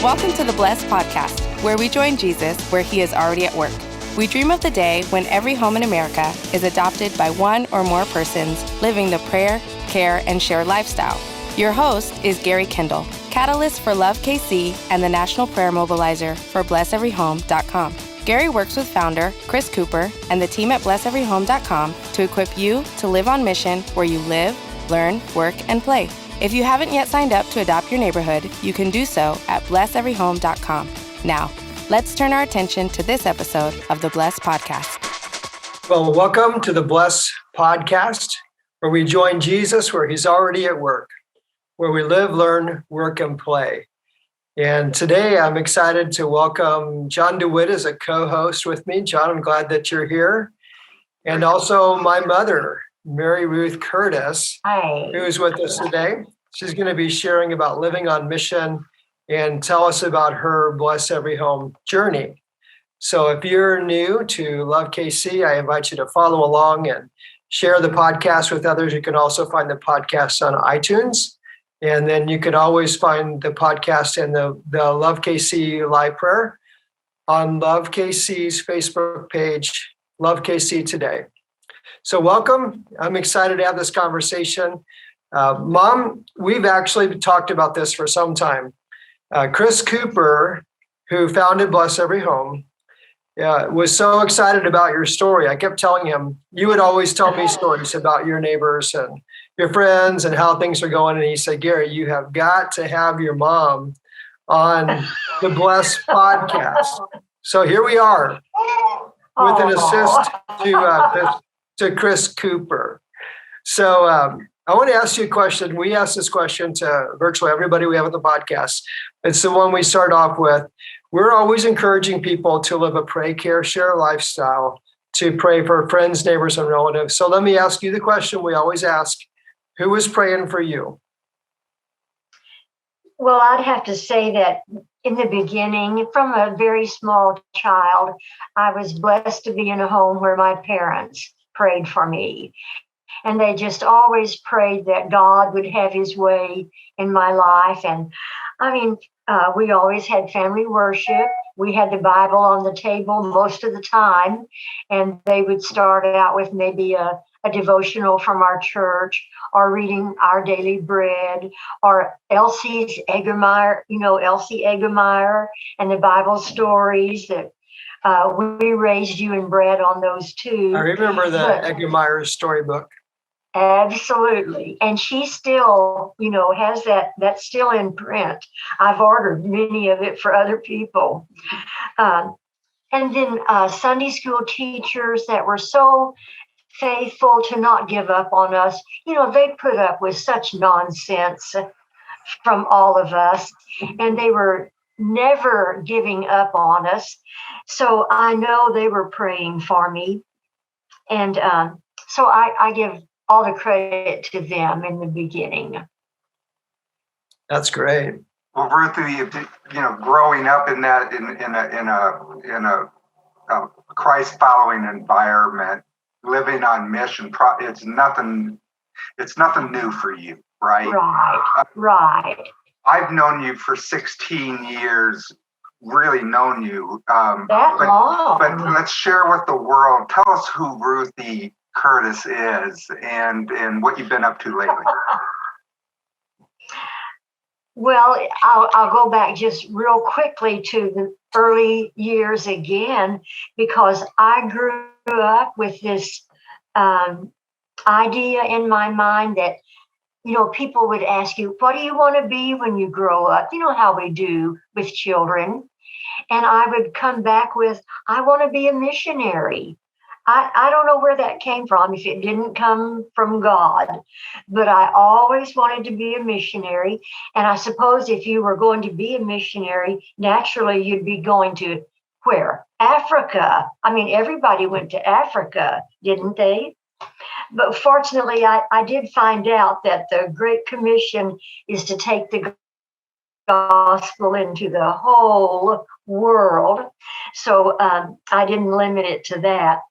Welcome to the Blessed Podcast, where we join Jesus where he is already at work. We dream of the day when every home in America is adopted by one or more persons living the prayer, care, and shared lifestyle. Your host is Gary Kendall, catalyst for Love KC and the National Prayer Mobilizer for BlessEveryHome.com. Gary works with founder Chris Cooper and the team at BlessEveryHome.com to equip you to live on mission where you live, learn, work, and play. If you haven't yet signed up to adopt your neighborhood, you can do so at BlessEveryHome.com. Now, let's turn our attention to this episode of the Bless Podcast. Well, welcome to the Bless Podcast, where we join Jesus where he's already at work, where we live, learn, work, and play. And today I'm excited to welcome Jon DeWitt as a co-host with me. Jon, I'm glad that you're here. And also my mother, Mary Ruth Curtis, who is with us today. She's going to be sharing about living on mission and tell us about her Bless Every Home journey. So if you're new to Love KC, I invite you to follow along and share the podcast with others. You can also find the podcast on iTunes. And then you can always find the podcast and the Love KC live prayer on Love KC's Facebook page, Love KC Today. So welcome. I'm excited to have this conversation. Mom, we've actually talked about this for some time. Chris Cooper, who founded Bless Every Home, was so excited about your story. I kept telling him, you would always tell me stories about your neighbors and your friends and how things are going. And he said, Gary, you have got to have your mom on the Bless podcast. So here we are with an assist to Chris Cooper. So I want to ask you a question. We ask this question to virtually everybody we have on the podcast. It's the one we start off with. We're always encouraging people to live a pray, care, share lifestyle, to pray for friends, neighbors, and relatives. So let me ask you the question we always ask. Who was praying for you? Well, I'd have to say that in the beginning, from a very small child, I was blessed to be in a home where my parents prayed for me. And they just always prayed that God would have his way in my life. And we always had family worship. We had the Bible on the table most of the time. And they would start out with maybe a devotional from our church, or reading our daily bread, or Elsie Eggermeyer and the Bible stories that we raised you and Brad on those too. I remember the Eggermeyer storybook. Absolutely. And she still, has that's still in print. I've ordered many of it for other people. And then Sunday school teachers that were so faithful to not give up on us. They put up with such nonsense from all of us, and they were never giving up on us. So I know they were praying for me. And so I give all the credit to them in the beginning. That's great. Well, Ruthie, growing up in that in a Christ-following environment, living on mission, it's nothing new for you, right? Right. I've known you for 16 years, really known you. That long. But let's share with the world. Tell us who Ruthie Curtis is and what you've been up to lately. Well, I'll go back just real quickly to the early years again, because I grew up with this idea in my mind that, people would ask you, what do you want to be when you grow up? You know how we do with children. And I would come back with, I want to be a missionary. I don't know where that came from, if it didn't come from God, but I always wanted to be a missionary. And I suppose if you were going to be a missionary, naturally you'd be going to where? Africa. Everybody went to Africa, didn't they? But fortunately, I did find out that the Great Commission is to take the gospel into the whole world. So I didn't limit it to that.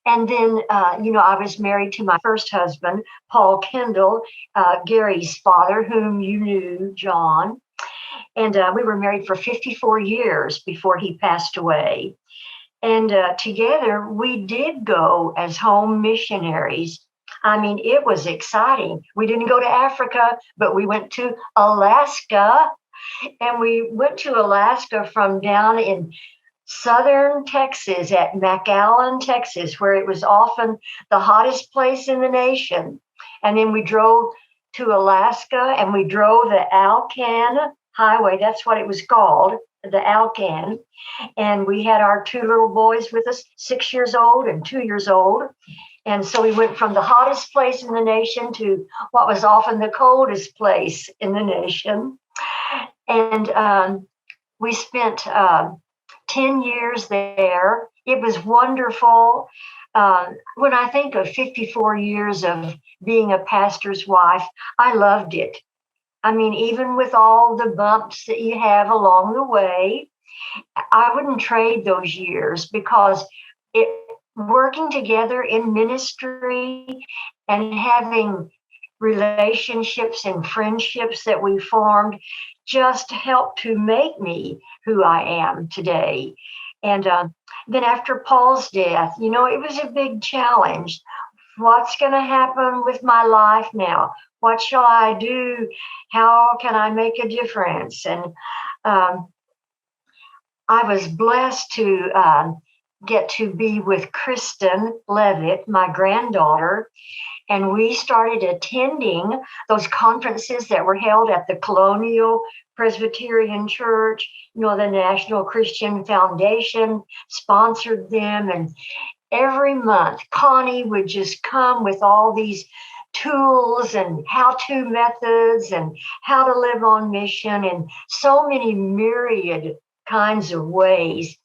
And then, I was married to my first husband, Paul Kendall, Gary's father, whom you knew, John. And we were married for 54 years before he passed away. And together we did go as home missionaries. I mean, it was exciting. We didn't go to Africa, but we went to Alaska. And we went to Alaska from down in southern Texas at McAllen, Texas, where it was often the hottest place in the nation. And then we drove to Alaska and we drove the Alcan Highway. That's what it was called, the Alcan. And we had our two little boys with us, 6 years old and 2 years old. And so we went from the hottest place in the nation to what was often the coldest place in the nation. And we spent 10 years there. It was wonderful. When I think of 54 years of being a pastor's wife, I loved it. I mean, even with all the bumps that you have along the way, I wouldn't trade those years because working together in ministry and having relationships and friendships that we formed just helped to make me who I am today. And then after Paul's death, it was a big challenge. What's going to happen with my life now? What shall I do? How can I make a difference? And I was blessed to get to be with Kristen Levitt, my granddaughter, and we started attending those conferences that were held at the Colonial Presbyterian Church. The National Christian Foundation sponsored them. And every month, Connie would just come with all these tools and how-to methods and how to live on mission in so many myriad kinds of ways.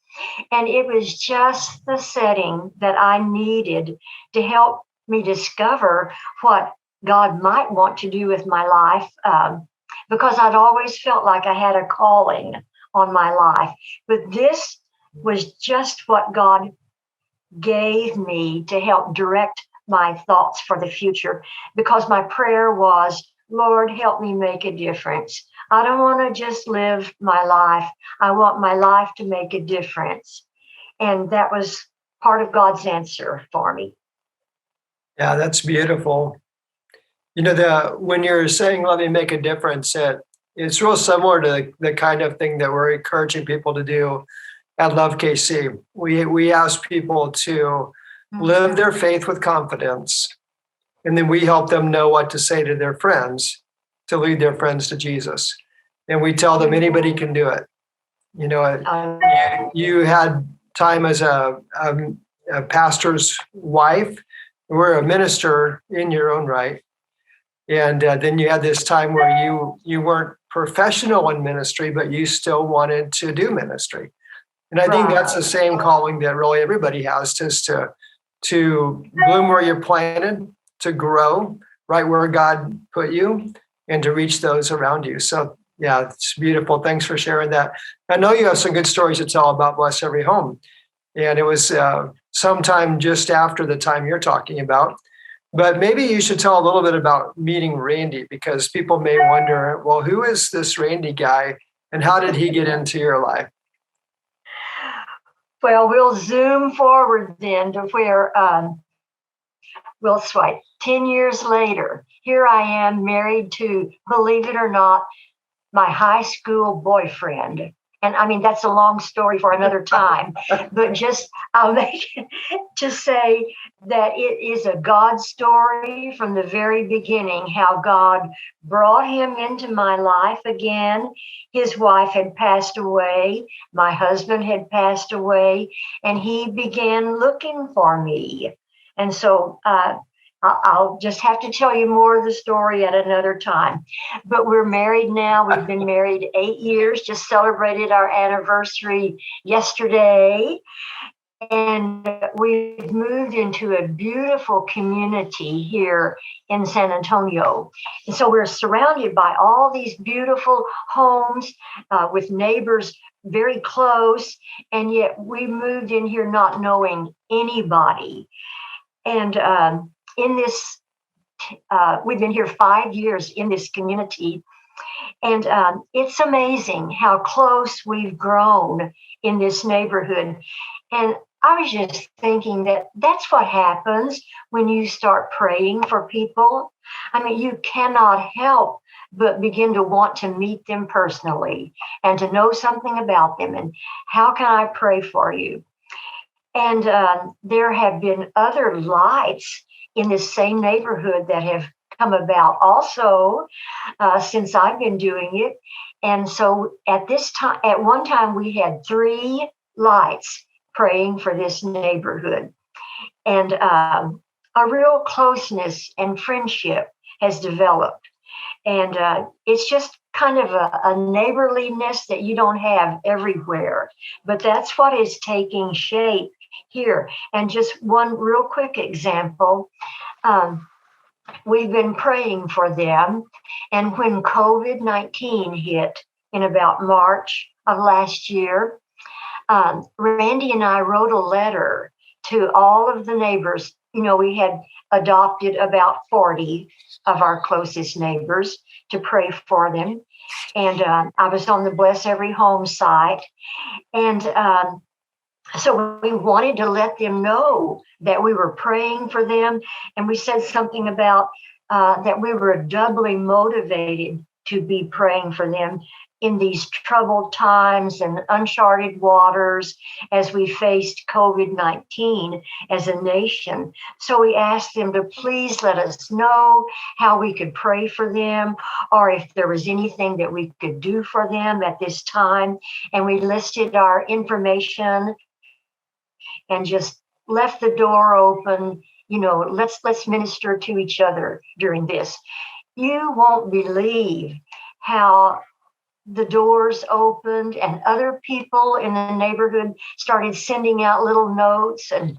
And it was just the setting that I needed to help me discover what God might want to do with my life, because I'd always felt like I had a calling on my life. But this was just what God gave me to help direct my thoughts for the future, because my prayer was, Lord, help me make a difference. I don't want to just live my life. I want my life to make a difference. And that was part of God's answer for me. Yeah, that's beautiful. When you're saying, let me make a difference, it's real similar to the kind of thing that we're encouraging people to do at Love KC. We ask people to live their faith with confidence, and then we help them know what to say to their friends to lead their friends to Jesus. And we tell them anybody can do it. You had time as a pastor's wife. We're a minister in your own right. And then you had this time where you weren't professional in ministry, but you still wanted to do ministry. And I think that's the same calling that really everybody has, just to bloom where you're planted, to grow right where God put you, and to reach those around you. So yeah, it's beautiful. Thanks for sharing that. I know you have some good stories to tell about Bless Every Home. And it was sometime just after the time you're talking about. But maybe you should tell a little bit about meeting Randy, because people may wonder, well, who is this Randy guy and how did he get into your life? Well, we'll zoom forward then to where we'll swipe 10 years later. Here I am married to, believe it or not, my high school boyfriend. And I mean, that's a long story for another time, but I'll make it to say that it is a God story from the very beginning, how God brought him into my life again. His wife had passed away. My husband had passed away, and he began looking for me. And so, I'll just have to tell you more of the story at another time. But we're married now. We've been married 8 years, just celebrated our anniversary yesterday. And we've moved into a beautiful community here in San Antonio. And so we're surrounded by all these beautiful homes with neighbors very close. And yet we moved in here not knowing anybody. And in this, we've been here 5 years in this community, And it's amazing how close we've grown in this neighborhood. And I was just thinking that that's what happens when you start praying for people. I mean, you cannot help but begin to want to meet them personally and to know something about them and how can I pray for you? And there have been other lights in this same neighborhood that have come about also since I've been doing it. And so at one time, we had 3 lights praying for this neighborhood. And a real closeness and friendship has developed. And it's just kind of a neighborliness that you don't have everywhere. But that's what is taking shape here. And just one real quick example. We've been praying for them. And when COVID-19 hit in about March of last year, Randy and I wrote a letter to all of the neighbors. You know, we had adopted about 40 of our closest neighbors to pray for them. And I was on the Bless Every Home site. And so we wanted to let them know that we were praying for them. And we said something about that we were doubly motivated to be praying for them in these troubled times and uncharted waters as we faced COVID-19 as a nation. So we asked them to please let us know how we could pray for them or if there was anything that we could do for them at this time. And we listed our information and just left the door open. You know, let's minister to each other during this. You won't believe how the doors opened and other people in the neighborhood started sending out little notes and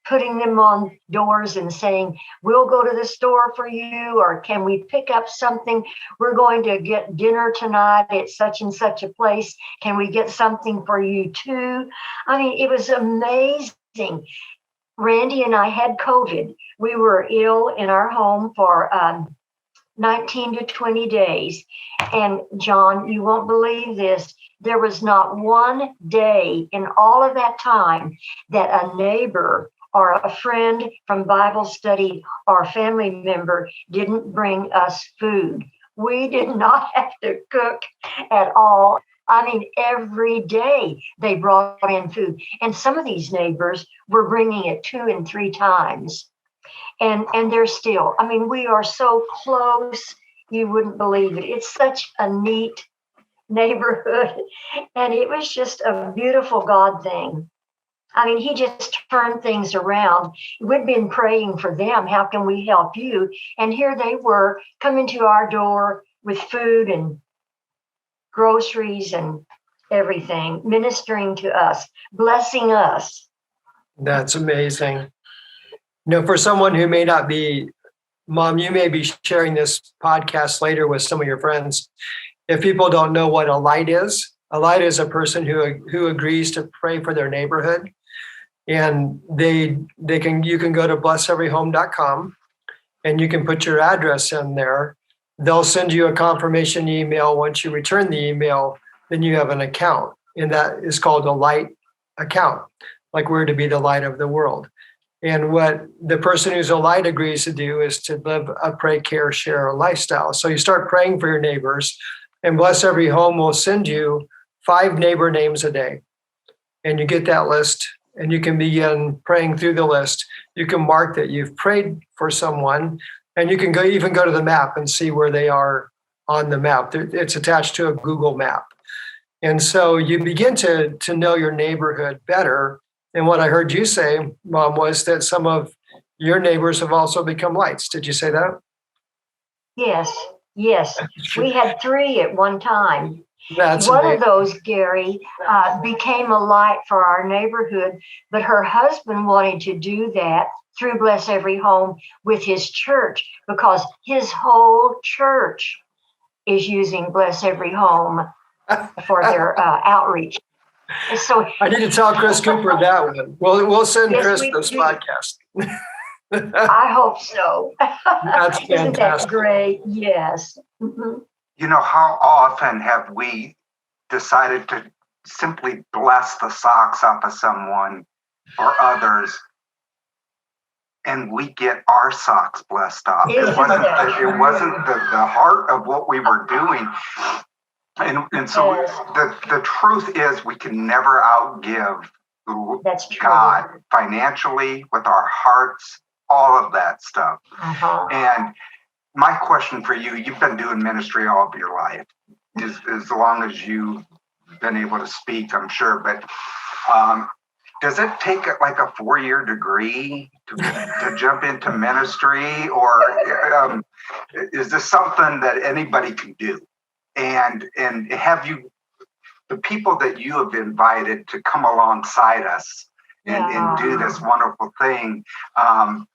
putting them on doors and saying, we'll go to the store for you, or can we pick up something? We're going to get dinner tonight at such and such a place. Can we get something for you too? I mean, it was amazing. Randy and I had COVID. We were ill in our home for 19 to 20 days. And John, you won't believe this. There was not one day in all of that time that a neighbor or a friend from Bible study or a family member didn't bring us food. We did not have to cook at all. I mean, every day they brought in food. And some of these neighbors were bringing it 2 and 3 times. And they're still, I mean, we are so close, you wouldn't believe it. It's such a neat neighborhood. And it was just a beautiful God thing. I mean, he just turned things around. We'd been praying for them. How can we help you? And here they were coming to our door with food and groceries and everything, ministering to us, blessing us. That's amazing. You know, for someone who may not be, Mom, you may be sharing this podcast later with some of your friends. If people don't know what a light is a person who agrees to pray for their neighborhood. And you can go to blesseveryhome.com and you can put your address in there. They'll send you a confirmation email. Once you return the email, then you have an account, and that is called a light account, like we're to be the light of the world. And what the person who's a light agrees to do is to live a pray, care, share lifestyle. So you start praying for your neighbors, and Bless Every Home will send you 5 neighbor names a day. And you get that list, and you can begin praying through the list. You can mark that you've prayed for someone, and you can even go to the map and see where they are on the map. It's attached to a Google map. And so you begin to know your neighborhood better. And what I heard you say, Mom, was that some of your neighbors have also become lights. Did you say that? Yes. We had 3 at one time. That's one amazing. of those, Gary, became a light for our neighborhood, but her husband wanted to do that through Bless Every Home with his church, because his whole church is using Bless Every Home for their outreach. So I need to tell Chris Cooper that one. We'll send Yes, Chris we this do. podcast. I hope so. That's Isn't that fantastic. great? Yes. Mhm. how often have we decided to simply bless the socks off of someone or others, and we get our socks blessed off? It wasn't the heart of what we were doing. And so the truth is, we can never outgive God financially, with our hearts, all of that stuff. And my question for you, you've been doing ministry all of your life, as long as you've been able to speak, I'm sure. But does it take like a 4-year degree to jump into ministry, or is this something that anybody can do? And have you, the people that you have invited to come alongside us and do this wonderful thing, have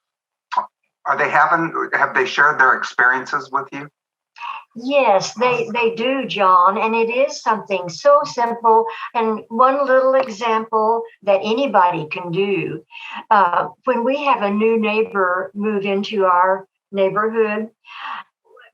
they shared their experiences with you? Yes, they do, John. And it is something so simple. And one little example that anybody can do. When we have a new neighbor move into our neighborhood,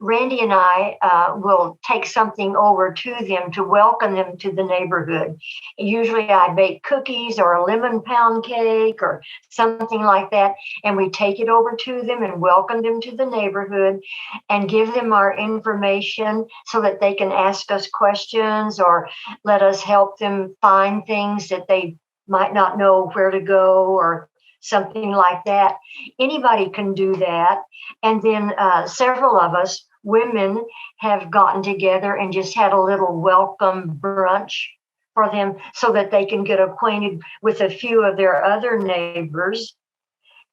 Randy and I will take something over to them to welcome them to the neighborhood. Usually I bake cookies or a lemon pound cake or something like that. And we take it over to them and welcome them to the neighborhood and give them our information so that they can ask us questions or let us help them find things that they might not know where to go or something like that. Anybody can do that. And then several of us women have gotten together and just had a little welcome brunch for them so that they can get acquainted with a few of their other neighbors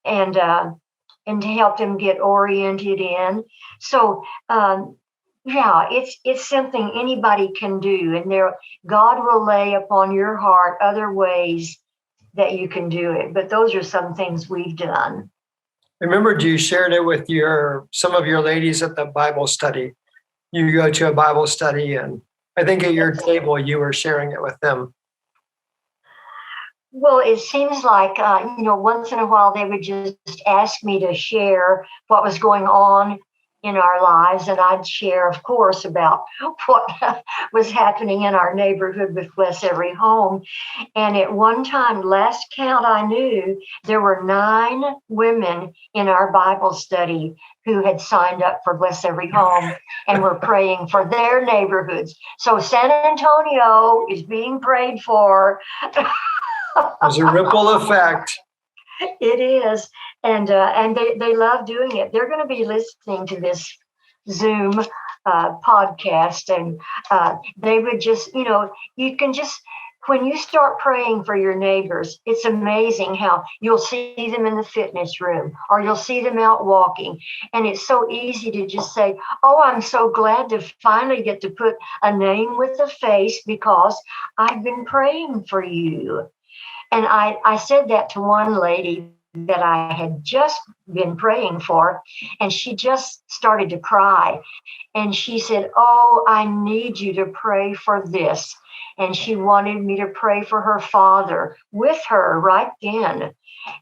and to help them get oriented in. So it's something anybody can do, and God will lay upon your heart other ways that you can do it. But those are some things we've done. I remembered you shared it with some of your ladies at the Bible study. You go to a Bible study, and I think at your table you were sharing it with them. Well, it seems like, once in a while they would just ask me to share what was going on in our lives. And I'd share, of course, about what was happening in our neighborhood with Bless Every Home. And at one time, last count I knew, there were 9 women in our Bible study who had signed up for Bless Every Home and were praying for their neighborhoods. So San Antonio is being prayed for. There's a ripple effect. It is. And they love doing it. They're going to be listening to this Zoom podcast, and they would just, you can just, when you start praying for your neighbors, it's amazing how you'll see them in the fitness room or you'll see them out walking. And it's so easy to just say, oh, I'm so glad to finally get to put a name with a face because I've been praying for you. And I said that to one lady that I had just been praying for, and she just started to cry. And she said, oh, I need you to pray for this. And she wanted me to pray for her father with her right then.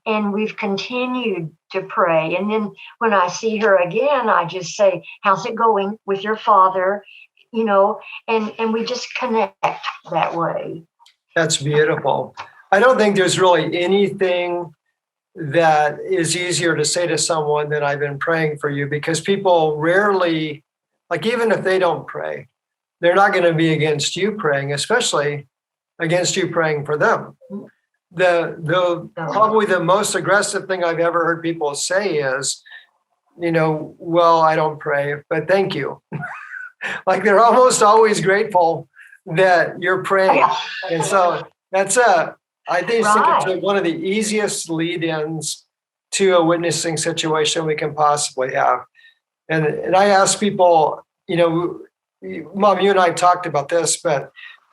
And we've continued to pray. And then when I see her again, I just say, how's it going with your father? And we just connect that way. That's beautiful. I don't think there's really anything that is easier to say to someone than I've been praying for you, because people rarely, like even if they don't pray, they're not going to be against you praying, especially against you praying for them. Probably the most aggressive thing I've ever heard people say is, well, I don't pray, but thank you. Like they're almost always grateful that you're praying. And so that's I think it's one of the easiest lead-ins to a witnessing situation we can possibly have. And I ask people, Mom, you and I talked about this, but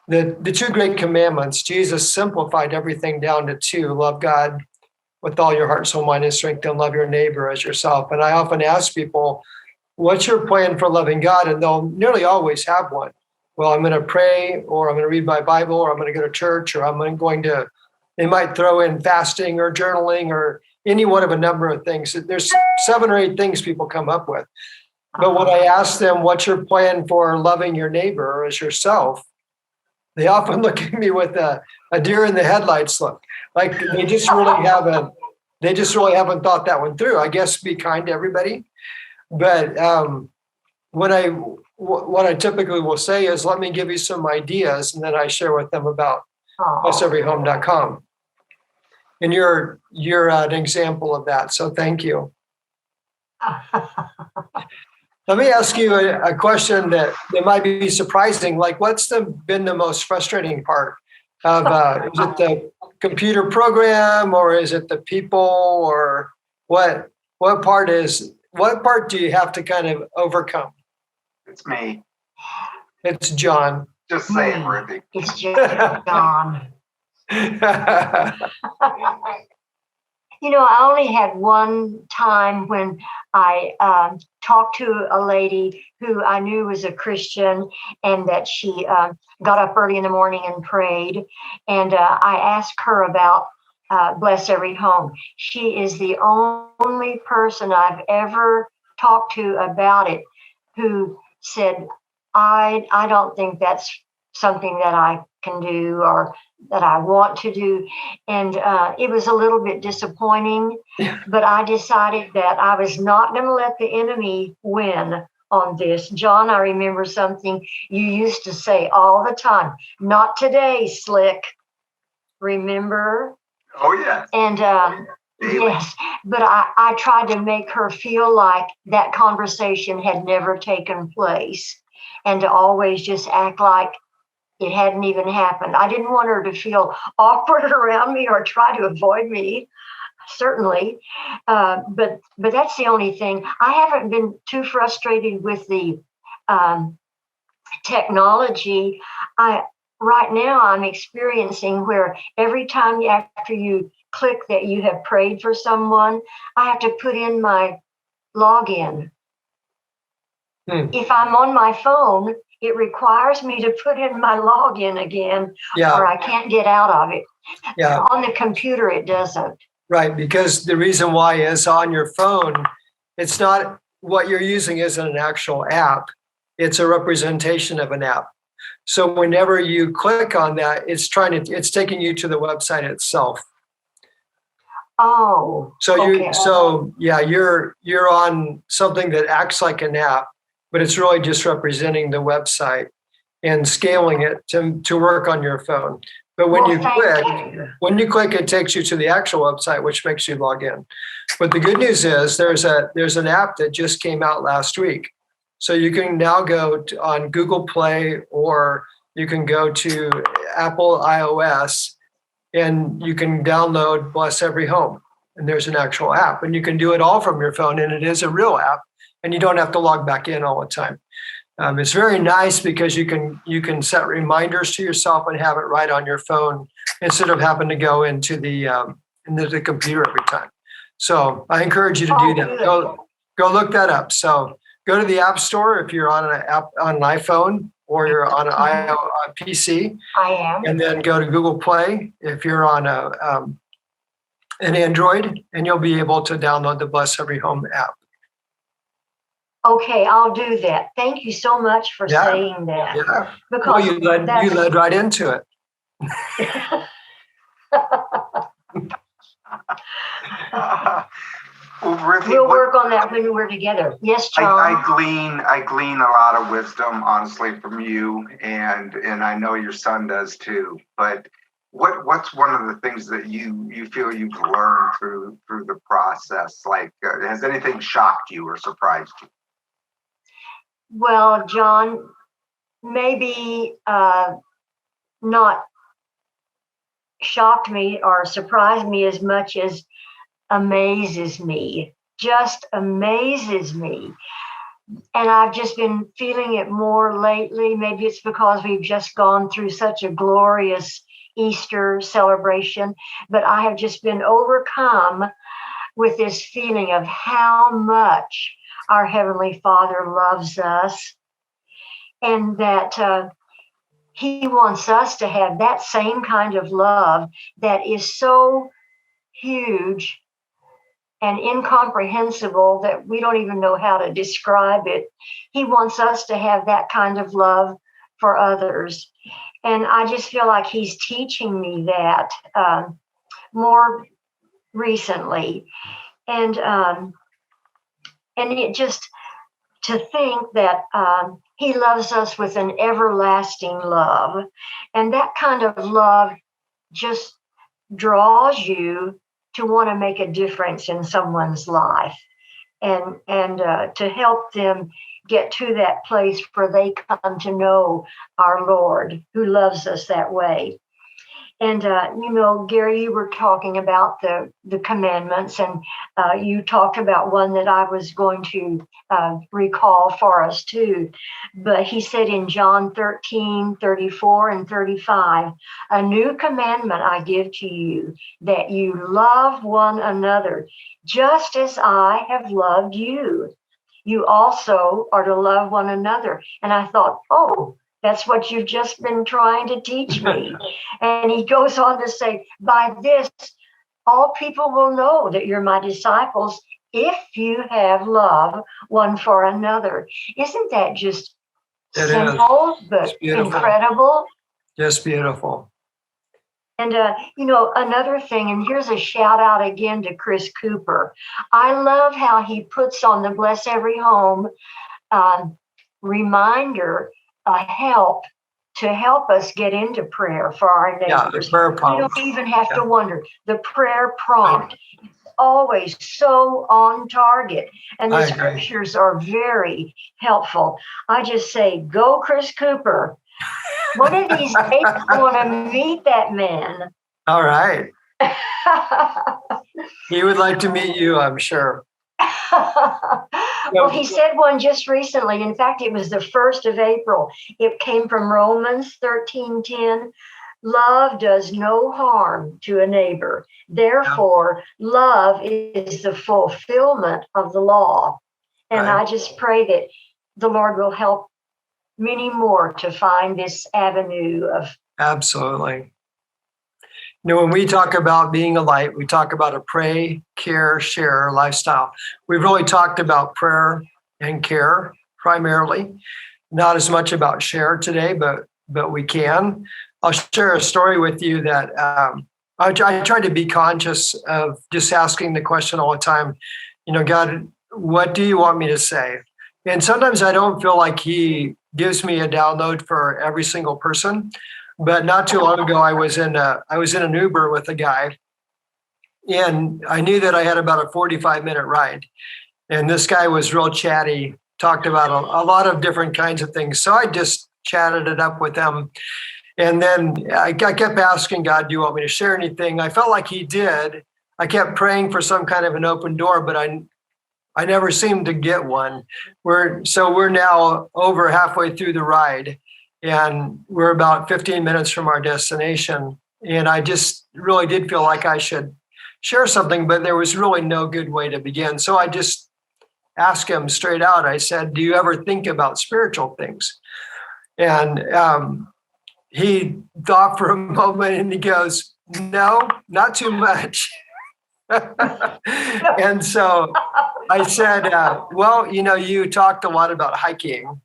the 2 great commandments, Jesus simplified everything down to 2: love God with all your heart, soul, mind, and strength, and love your neighbor as yourself. And I often ask people, what's your plan for loving God? And they'll nearly always have one. Well, I'm going to pray, or I'm going to read my Bible, or I'm going to go to church, or I'm going to, they might throw in fasting or journaling or any one of a number of things. There's 7 or 8 things people come up with. But when I ask them, what's your plan for loving your neighbor as yourself? They often look at me with a deer in the headlights look, like they just really haven't thought that one through. I guess be kind to everybody. But what I typically will say is, let me give you some ideas, and then I share with them about blesseveryhome.com. And you're an example of that. So thank you. Let me ask you a question that might be surprising. Like, what's been the most frustrating part of, is it the computer program, or is it the people, or what part do you have to kind of overcome? It's me. It's John. Just say it, Ruthie. It's just John. I only had one time when I talked to a lady who I knew was a Christian, and that she got up early in the morning and prayed. And I asked her about Bless Every Home. She is the only person I've ever talked to about it who said, I don't think that's something that I can do or that I want to do. And it was a little bit disappointing, but I decided that I was not going to let the enemy win on this. John, I remember something you used to say all the time, not today, Slick. Remember? Oh, yeah. And yes, but I tried to make her feel like that conversation had never taken place, and to always just act like it hadn't even happened. I didn't want her to feel awkward around me or try to avoid me, certainly. But that's the only thing. I haven't been too frustrated with the technology. Right now I'm experiencing where every time after you click that you have prayed for someone, I have to put in my login. If I'm on my phone, it requires me to put in my login again, or I can't get out of it. Yeah. On the computer, it doesn't. Right, because the reason why is on your phone, it's not what you're using isn't an actual app. It's a representation of an app. So whenever you click on that, it's taking you to the website itself. Oh. So you're on something that acts like an app, but it's really just representing the website and scaling it to work on your phone. But when you click, it takes you to the actual website, which makes you log in. But the good news is there's an app that just came out last week. So you can now go on Google Play, or you can go to Apple iOS, and you can download Bless Every Home. And there's an actual app, and you can do it all from your phone, and it is a real app, and you don't have to log back in all the time. It's very nice because you can set reminders to yourself and have it right on your phone instead of having to go into the computer every time. So I encourage you to do that. Go look that up. So go to the App Store if you're on an iPhone or you're on an PC. I am. And then go to Google Play if you're on an Android, and you'll be able to download the Bless Every Home app. Okay, I'll do that. Thank you so much for saying that. Yeah. Because you led right into it. Ruthie, we'll work on that when we're together. Yes, John. I glean a lot of wisdom, honestly, from you, and I know your son does too. But what's one of the things that you feel you've learned through the process? Like, has anything shocked you or surprised you? Well, John, maybe not shocked me or surprised me as much as amazes me, just amazes me. And I've just been feeling it more lately. Maybe it's because we've just gone through such a glorious Easter celebration, but I have just been overcome with this feeling of how much our Heavenly Father loves us, and that He wants us to have that same kind of love that is so huge and incomprehensible that we don't even know how to describe it. He wants us to have that kind of love for others. And I just feel like he's teaching me that more recently. And it just to think that he loves us with an everlasting love. And that kind of love just draws you to want to make a difference in someone's life and to help them get to that place where they come to know our Lord who loves us that way. And, Gary, you were talking about the commandments, and you talked about one that I was going to recall for us too. But he said in John 13:34 and 35, a new commandment I give to you, that you love one another, just as I have loved you. You also are to love one another. And I thought, oh, that's what you've just been trying to teach me. And he goes on to say, by this, all people will know that you're my disciples if you have love one for another. Isn't that just simple, but incredible? Just beautiful. And, another thing, and here's a shout out again to Chris Cooper. I love how he puts on the Bless Every Home reminder, help to help us get into prayer for our neighbors. Yeah, the prayer prompt. You don't even have to wonder. The prayer prompt is always so on target. And the scriptures are very helpful. I just say, go Chris Cooper. One of these days, I want to meet that man. All right. He would like to meet you, I'm sure. Well, he said one just recently. In fact, it was the 1st of April. It came from Romans 13:10. Love does no harm to a neighbor. Therefore, love is the fulfillment of the law. And I just pray that the Lord will help many more to find this avenue of. Absolutely. When we talk about being a light, we talk about a pray, care, share lifestyle. We've really talked about prayer and care primarily, not as much about share today, but we can. I'll share a story with you that I try to be conscious of just asking the question all the time, God, what do you want me to say? And sometimes I don't feel like he gives me a download for every single person. But not too long ago, I was in an Uber with a guy, and I knew that I had about a 45-minute ride. And this guy was real chatty, talked about a lot of different kinds of things. So I just chatted it up with him. And then I kept asking God, do you want me to share anything? I felt like he did. I kept praying for some kind of an open door, but I never seemed to get one. We're now over halfway through the ride. And we're about 15 minutes from our destination. And I just really did feel like I should share something, but there was really no good way to begin. So I just asked him straight out. I said, do you ever think about spiritual things? And he thought for a moment and he goes, no, not too much. And so I said, well, you talked a lot about hiking.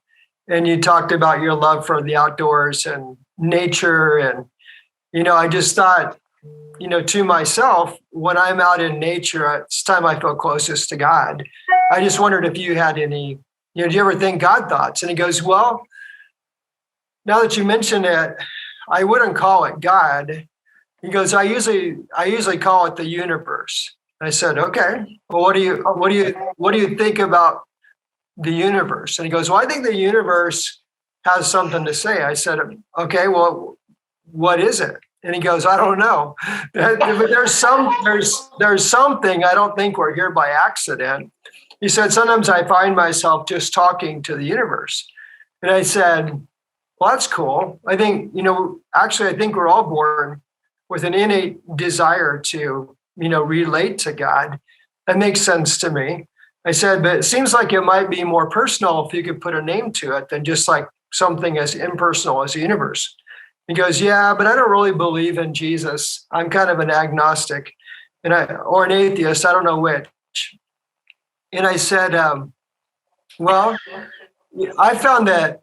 And you talked about your love for the outdoors and nature. And, I just thought, to myself, when I'm out in nature, it's time I feel closest to God. I just wondered if you had any, do you ever think God thoughts? And he goes, well, now that you mention it, I wouldn't call it God. He goes, I usually call it the universe. I said, okay, well, what do you think about the universe? And he goes, well, I think the universe has something to say. I said, okay, well, what is it? And he goes, I don't know. But there's something. I don't think we're here by accident. He said, sometimes I find myself just talking to the universe. And I said, well, that's cool. I think, I think we're all born with an innate desire to, relate to God. That makes sense to me. I said, but it seems like it might be more personal if you could put a name to it than just like something as impersonal as the universe. He goes, yeah, but I don't really believe in Jesus. I'm kind of an agnostic or an atheist. I don't know which. And I said, well, I found that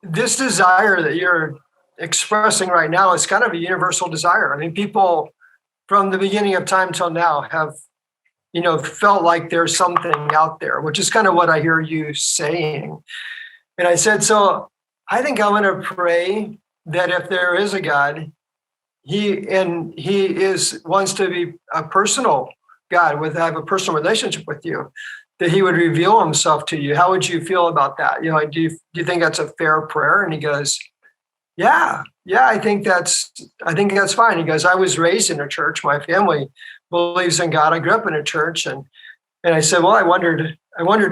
this desire that you're expressing right now is kind of a universal desire. I mean, people from the beginning of time till now have, felt like there's something out there, which is kind of what I hear you saying. And I said, so I think I'm going to pray that if there is a God, he wants to be a personal God, have a personal relationship with you, that he would reveal himself to you. How would you feel about that? Do you think that's a fair prayer? And he goes, yeah, I think that's fine. He goes, I was raised in a church. My family believes in God. I grew up in a church. And I said, well, I wondered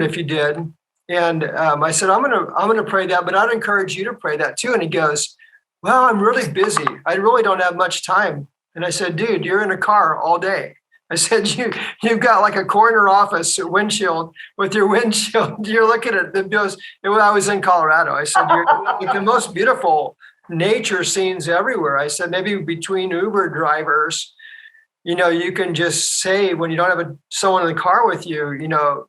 if you did. And I said, I'm gonna pray that, but I'd encourage you to pray that too. And he goes, well, I'm really busy. I really don't have much time. And I said, dude, you're in a car all day. I said, you've got like a corner office windshield with your windshield. You're looking at the bills. I was in Colorado. I said, you're like the most beautiful nature scenes everywhere. I said, maybe between Uber drivers, you can just say when you don't have someone in the car with you,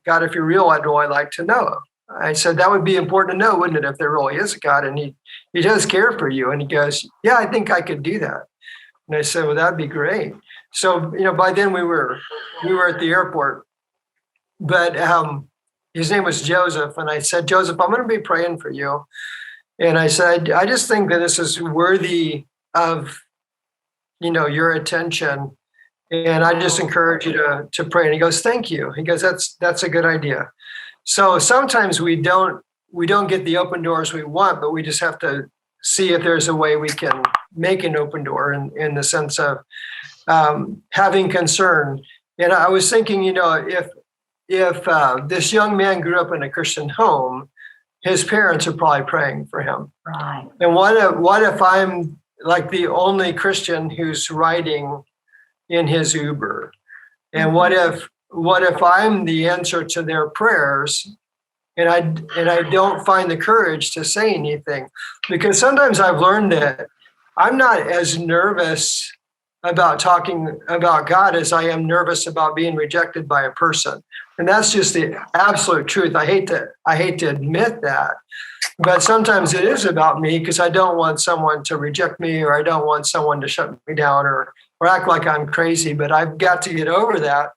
God, if you're real, I'd really like to know. I said, that would be important to know, wouldn't it, if there really is a God and he does care for you? And he goes, yeah, I think I could do that. And I said, well, that'd be great. So, by then we were at the airport, but his name was Joseph. And I said, Joseph, I'm going to be praying for you. And I said, I just think that this is worthy of, your attention. And I just encourage you to pray. And he goes, thank you. He goes, that's a good idea. So sometimes we don't get the open doors we want, but we just have to see if there's a way we can make an open door in the sense of having concern. And I was thinking, if this young man grew up in a Christian home, his parents are probably praying for him. Right. And what if I'm like the only Christian who's riding in his Uber? And what if I'm the answer to their prayers and I don't find the courage to say anything? Because sometimes I've learned that I'm not as nervous about talking about God as I am nervous about being rejected by a person. And that's just the absolute truth. I hate to admit that, but sometimes it is about me because I don't want someone to reject me, or I don't want someone to shut me down or act like I'm crazy. But I've got to get over that,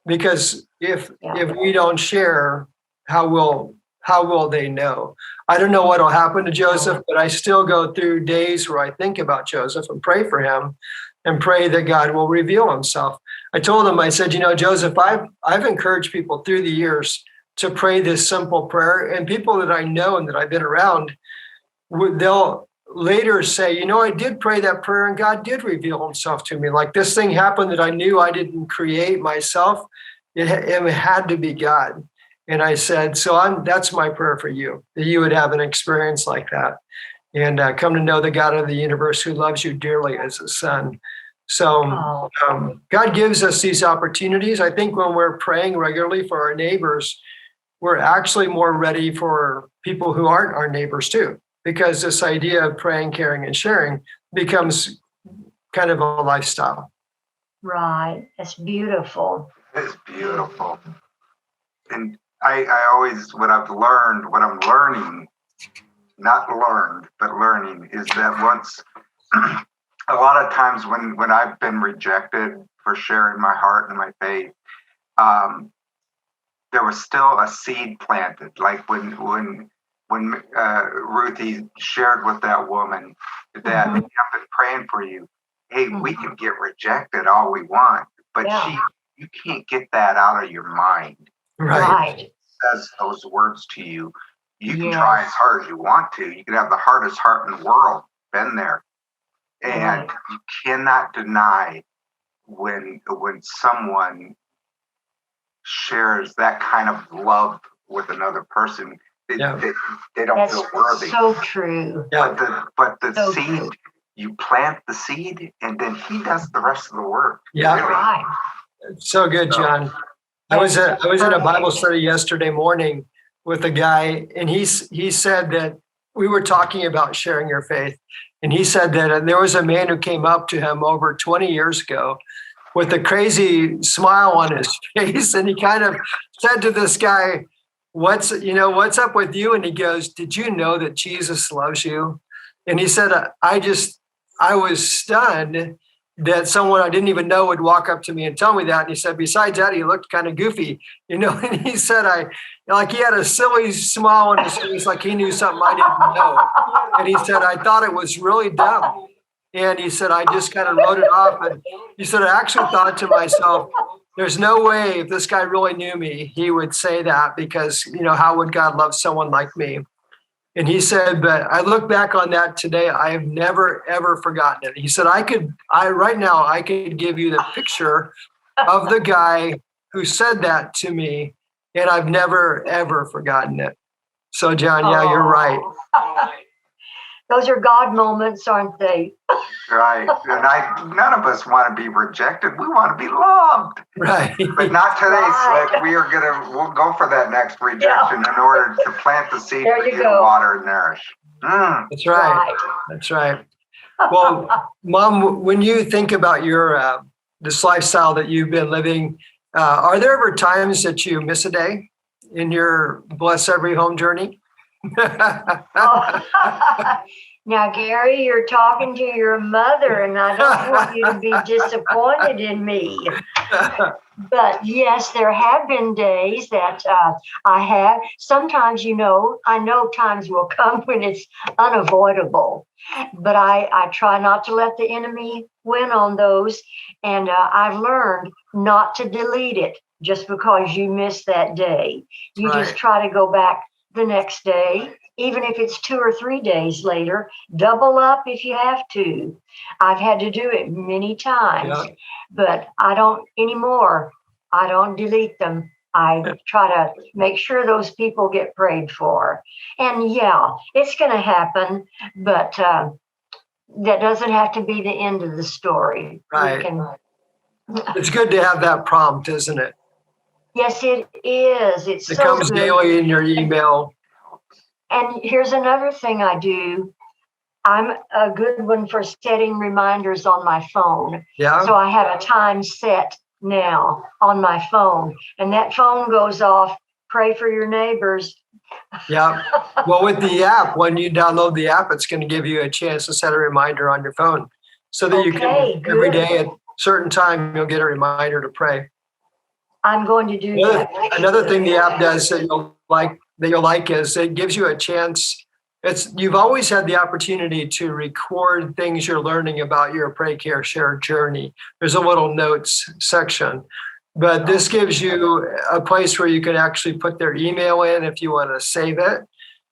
because if we don't share, how will they know? I don't know what will happen to Joseph, but I still go through days where I think about Joseph and pray for him and pray that God will reveal himself. I told him, I said, Joseph, I've encouraged people through the years to pray this simple prayer, and people that I know and that I've been around, they'll later say, I did pray that prayer and God did reveal himself to me. Like this thing happened that I knew I didn't create myself. It had to be God. And I said, so that's my prayer for you, that you would have an experience like that and come to know the God of the universe who loves you dearly as a son. So God gives us these opportunities. I think when we're praying regularly for our neighbors, we're actually more ready for people who aren't our neighbors too, because this idea of praying, caring, and sharing becomes kind of a lifestyle. Right. That's beautiful. It's beautiful. And I always, what I'm learning, not learned, but learning, is that once, a lot of times when I've been rejected for sharing my heart and my faith, there was still a seed planted. Like when Ruthie shared with that woman that, I've been praying for you. Hey, we can get rejected all we want, but you can't get that out of your mind. Right. Says those words to you. You can try as hard as you want to. You can have the hardest heart in the world. Been there. And you cannot deny when someone shares that kind of love with another person. They don't feel worthy. So true. But the so seed, true. You plant the seed, and then he does the rest of the work. Yeah. Really. Right. So good, John. I was in a Bible study yesterday morning with a guy, and he said that we were talking about sharing your faith. And he said that there was a man who came up to him over 20 years ago with a crazy smile on his face. And he kind of said to this guy, what's up with you? And he goes, did you know that Jesus loves you? And he said, I was stunned that someone I didn't even know would walk up to me and tell me that. And he said, besides that, he looked kind of goofy, and he said, he had a silly smile on his face, like he knew something I didn't know. And he said, I thought it was really dumb. And he said, I just kind of wrote it off. And he said, I actually thought to myself, there's no way if this guy really knew me, he would say that, because, how would God love someone like me? And he said, but I look back on that today, I have never, ever forgotten it. He said, right now, I could give you the picture of the guy who said that to me, and I've never, ever forgotten it. So, John, yeah, you're right. Those are God moments, aren't they? Right. And none of us want to be rejected. We want to be loved. Right. But not today, Slick. We'll go for that next rejection in order to plant the seed for you to water and nourish. That's right. That's right. Well, Mom, when you think about your this lifestyle that you've been living, are there ever times that you miss a day in your Bless Every Home journey? Now, Gary, you're talking to your mother, and I don't want you to be disappointed in me. But yes, there have been days that I have. Sometimes, I know times will come when it's unavoidable. But I try not to let the enemy win on those. And I've learned not to delete it just because you missed that day. You just try to go back the next day, even if it's 2 or 3 days later, double up if you have to. I've had to do it many times, but I don't anymore. I don't delete them. I try to make sure those people get prayed for. And it's going to happen, but that doesn't have to be the end of the story. Right. It's good to have that prompt, isn't it? Yes, it is. It comes daily in your email. And here's another thing I do. I'm a good one for setting reminders on my phone. Yeah. So I have a time set now on my phone. And that phone goes off, pray for your neighbors. Yeah. Well, with the app, when you download the app, it's going to give you a chance to set a reminder on your phone so that you can, every day at a certain time, you'll get a reminder to pray. I'm going to do that. Another thing the app does that you'll like is it gives you a chance. You've always had the opportunity to record things you're learning about your Pray, Care, Share journey. There's a little notes section, but this gives you a place where you can actually put their email in if you want to save it,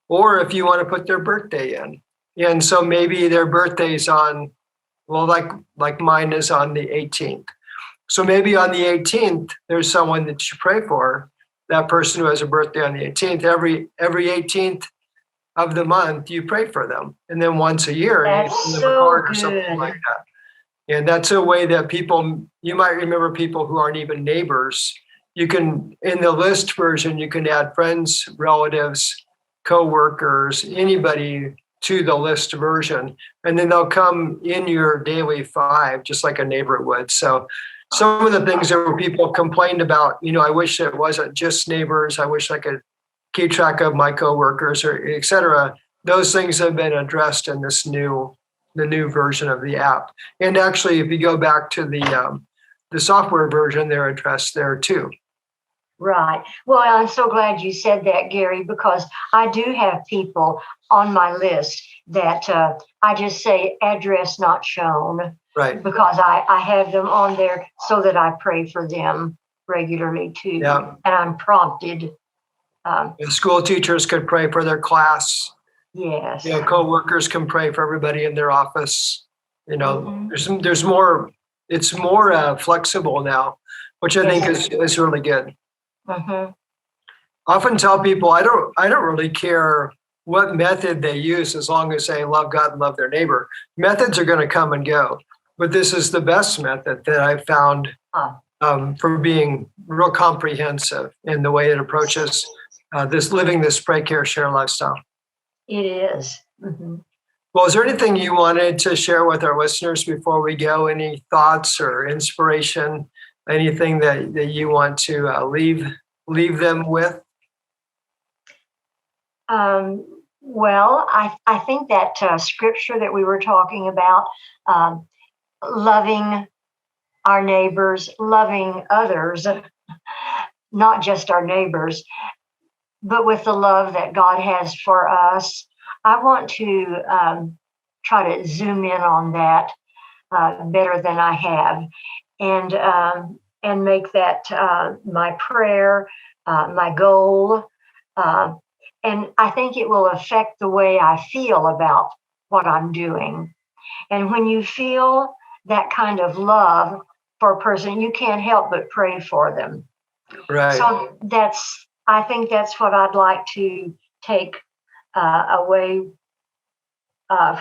or if you want to put their birthday in. And so maybe their birthday's on, like mine is on the 18th. So maybe on the 18th, there's someone that you pray for, that person who has a birthday on the 18th. Every 18th of the month, you pray for them. And then once a year, you send them a card or something like that. And that's a way that you might remember people who aren't even neighbors. You can, in the list version, you can add friends, relatives, coworkers, anybody to the list version. And then they'll come in your daily 5, just like a neighbor would. So some of the things that people complained about, I wish it wasn't just neighbors. I wish I could keep track of my coworkers, or et cetera. Those things have been addressed in the new version of the app. And actually, if you go back to the software version, they're addressed there too. Right. Well, I'm so glad you said that, Gary, because I do have people on my list that I just say address not shown. Right. Because I have them on there so that I pray for them regularly too. Yeah. And I'm prompted. And school teachers could pray for their class. Yes. Co-workers can pray for everybody in their office. There's more. It's more flexible now, which I think is really good. Mm-hmm. Often tell people I don't really care what method they use as long as they love God and love their neighbor. Methods are going to come and go, but this is the best method that I've found for being real comprehensive in the way it approaches living this Pray, Care, Share lifestyle. It is. Mm-hmm. Well, is there anything you wanted to share with our listeners before we go? Any thoughts or inspiration? Anything that you want to leave them with? Well, I think that scripture that we were talking about, loving our neighbors, loving others, not just our neighbors, but with the love that God has for us. I want to try to zoom in on that better than I have, and make that my prayer, my goal. And I think it will affect the way I feel about what I'm doing. And when you feel that kind of love for a person, you can't help but pray for them. Right. So I think that's what I'd like to take away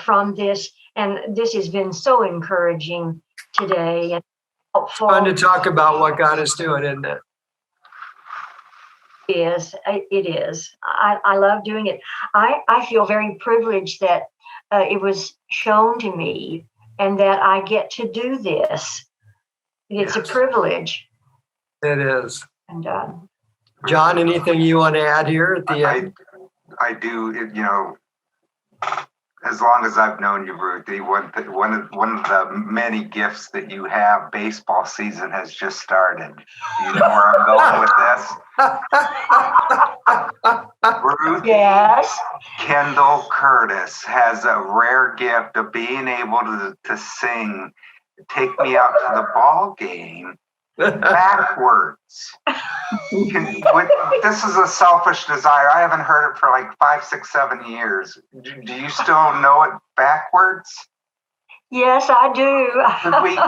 from this. And this has been so encouraging today and helpful. Fun to talk about what God is doing, isn't it? It is. I love doing it. I feel very privileged that it was shown to me and that I get to do this. It's a privilege. It is. And John, anything you want to add here at the end? I do. As long as I've known you, Ruth, one of the many gifts that you have, baseball season has just started. You know where I'm going with this? Ruth, yes. Kendall Curtis has a rare gift of being able to sing "Take Me Out to the Ball Game" backwards. This is a selfish desire. I haven't heard it for like 5, 6, 7 years. Do you still know it backwards? Yes, I do.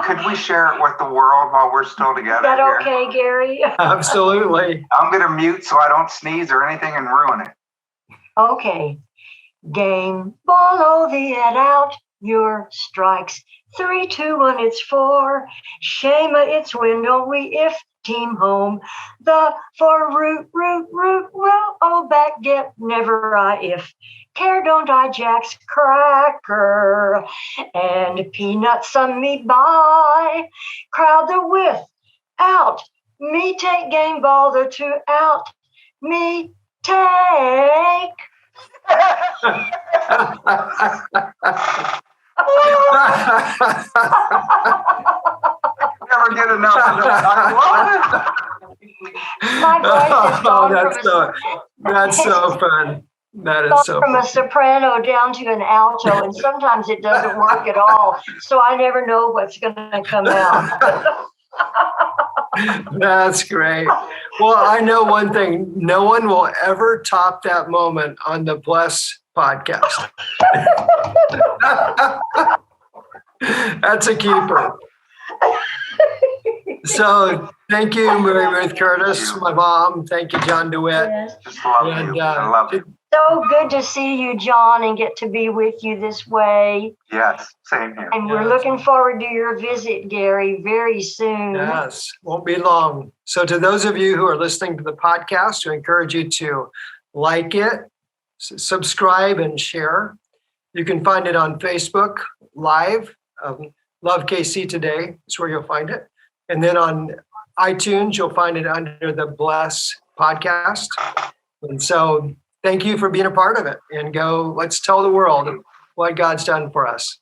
Could we share it with the world while we're still together? Is that here? okay, Gary? Absolutely. I'm going to mute so I don't sneeze or anything and ruin it. Okay. Game ball over it out. Your strikes. 3, 2, 1, it's 4. Shame it's win, don't we? If team home. The for root, oh, back get never I if. Care don't I Jack's cracker. And peanuts on me by. Crowd the with out. Me take game ball the 2 out. Me take. Never get enough of that. I love it. My voice is gone that's so fun. That is so from fun. a soprano down to an alto, and sometimes it doesn't work at all. So I never know what's going to come out. That's great. Well, I know one thing. No one will ever top that moment on the Bless podcast. That's a keeper. So thank you, Mary Ruth Curtis, my mom. Thank you, Jon DeWitt. Yes. Just love you. I love you. So good to see you, John, and get to be with you this way. Yes, same here. And we're looking forward to your visit, Gary, very soon. Yes, won't be long. So to those of you who are listening to the podcast, I encourage you to like it, subscribe, and share. You can find it on Facebook Live. Love KC Today is where you'll find it. And then on iTunes, you'll find it under the Bless podcast. And so thank you for being a part of it. And let's tell the world what God's done for us.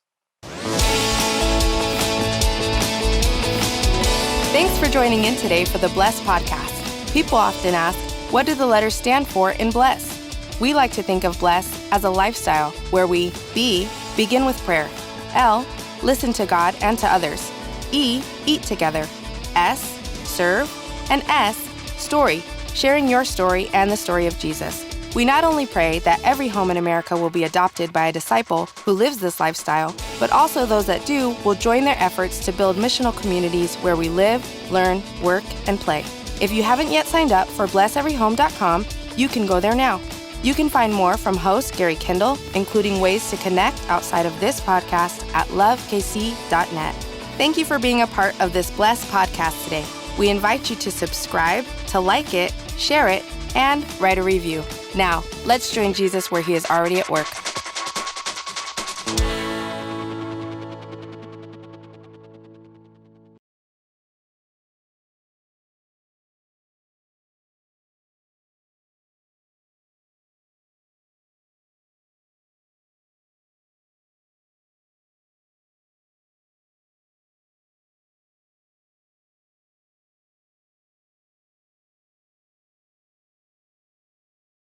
Thanks for joining in today for the Bless podcast. People often ask, what do the letters stand for in Bless? We like to think of Bless as a lifestyle where we begin with prayer. L, listen to God and to others. E, eat together. S, serve. And S, story, sharing your story and the story of Jesus. We not only pray that every home in America will be adopted by a disciple who lives this lifestyle, but also those that do will join their efforts to build missional communities where we live, learn, work, and play. If you haven't yet signed up for blesseveryhome.com, you can go there now. You can find more from host Gary Kendall, including ways to connect outside of this podcast at lovekc.net. Thank you for being a part of this Bless podcast today. We invite you to subscribe, to like it, share it, and write a review. Now, let's join Jesus where he is already at work.